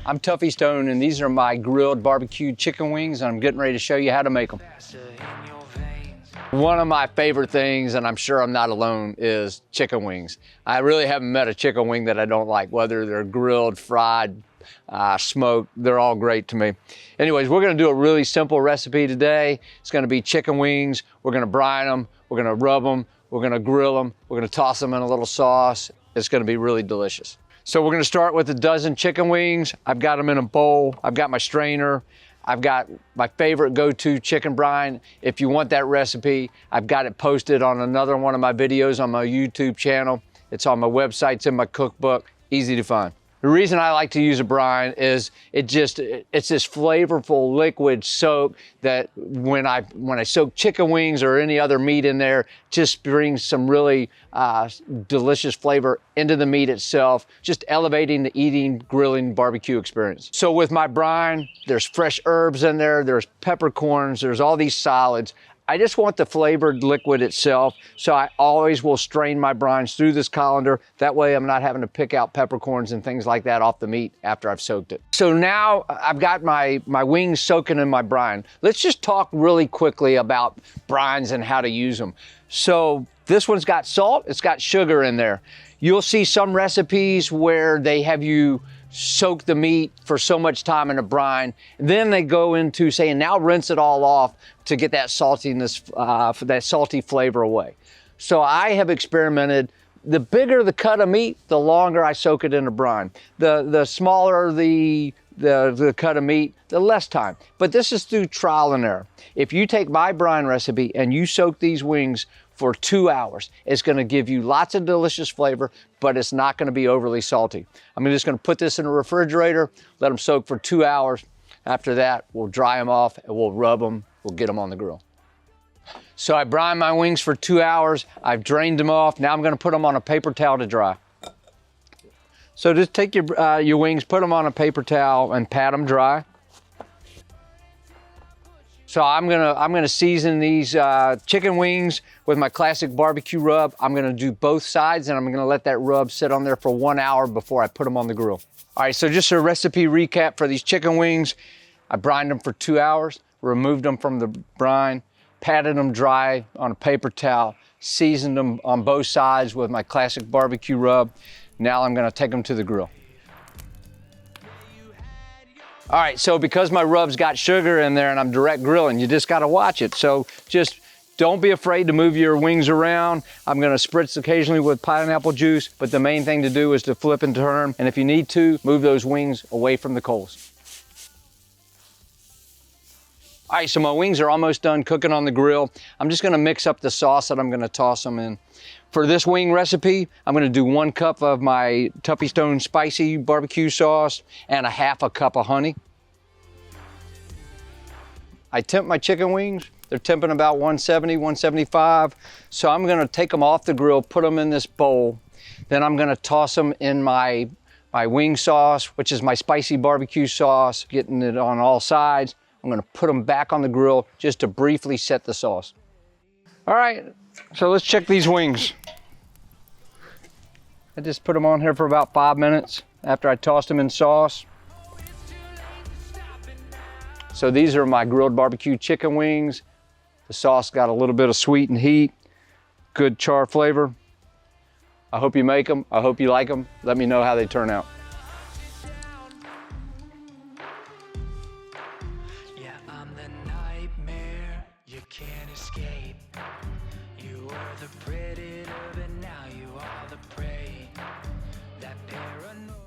I'm Tuffy Stone, and these are my grilled barbecue chicken wings, and I'm getting ready to show you how to make them. One of my favorite things, and I'm sure I'm not alone, is chicken wings. I really haven't met a chicken wing that I don't like, whether they're grilled, fried, smoked, they're all great to me. Anyways, we're gonna do a really simple recipe today. It's gonna be chicken wings. We're gonna brine them, we're gonna rub them, we're gonna grill them, we're gonna toss them in a little sauce. It's gonna be really delicious. So we're gonna start with a dozen chicken wings. I've got them in a bowl. I've got my strainer. I've got my favorite go-to chicken brine. If you want that recipe, I've got it posted on another one of my videos on my YouTube channel. It's on my website, it's in my cookbook, easy to find. The reason I like to use a brine is it's this flavorful liquid soak that when I soak chicken wings or any other meat in there, just brings some really delicious flavor into the meat itself, just elevating the eating, grilling, barbecue experience. So with my brine, there's fresh herbs in there, there's peppercorns, there's all these solids. I just want the flavored liquid itself, so I always will strain my brines through this colander. That way I'm not having to pick out peppercorns and things like that off the meat after I've soaked it. So now I've got my wings soaking in my brine. Let's just talk really quickly about brines and how to use them. So this one's got salt, it's got sugar in there. You'll see some recipes where they have you soak the meat for so much time in a brine. Then they go into saying, now rinse it all off to get that saltiness, that salty flavor away. So I have experimented. The bigger the cut of meat, the longer I soak it in a brine. The smaller the cut of meat, the less time. But this is through trial and error. If you take my brine recipe and you soak these wings for 2 hours, it's gonna give you lots of delicious flavor, but it's not gonna be overly salty. I'm just gonna put this in a refrigerator, let them soak for 2 hours. After that, we'll dry them off and we'll rub them, we'll get them on the grill. So I brine my wings for 2 hours, I've drained them off. Now I'm gonna put them on a paper towel to dry. So just take your wings, put them on a paper towel and pat them dry. So I'm gonna season these chicken wings with my classic barbecue rub. I'm gonna do both sides and I'm gonna let that rub sit on there for 1 hour before I put them on the grill. All right, so just a recipe recap for these chicken wings. I brined them for 2 hours, removed them from the brine, patted them dry on a paper towel, seasoned them on both sides with my classic barbecue rub. Now I'm gonna take them to the grill. All right, so because my rub's got sugar in there and I'm direct grilling, you just gotta watch it. So just don't be afraid to move your wings around. I'm gonna spritz occasionally with pineapple juice, but the main thing to do is to flip and turn. And if you need to, move those wings away from the coals. All right, so my wings are almost done cooking on the grill. I'm just gonna mix up the sauce that I'm gonna toss them in. For this wing recipe, I'm gonna do 1 cup of my Tuffy Stone spicy barbecue sauce and a half a cup of honey. I temp my chicken wings. They're temping about 170, 175. So I'm gonna take them off the grill, put them in this bowl. Then I'm gonna toss them in my wing sauce, which is my spicy barbecue sauce, getting it on all sides. I'm gonna put them back on the grill just to briefly set the sauce. All right, so let's check these wings. I just put them on here for about 5 minutes after I tossed them in sauce. So these are my grilled barbecue chicken wings. The sauce got a little bit of sweet and heat, good char flavor. I hope you make them, I hope you like them. Let me know how they turn out. Yeah, I'm the nightmare you can't escape. You were the predator, but now you are the prey. That paranoia.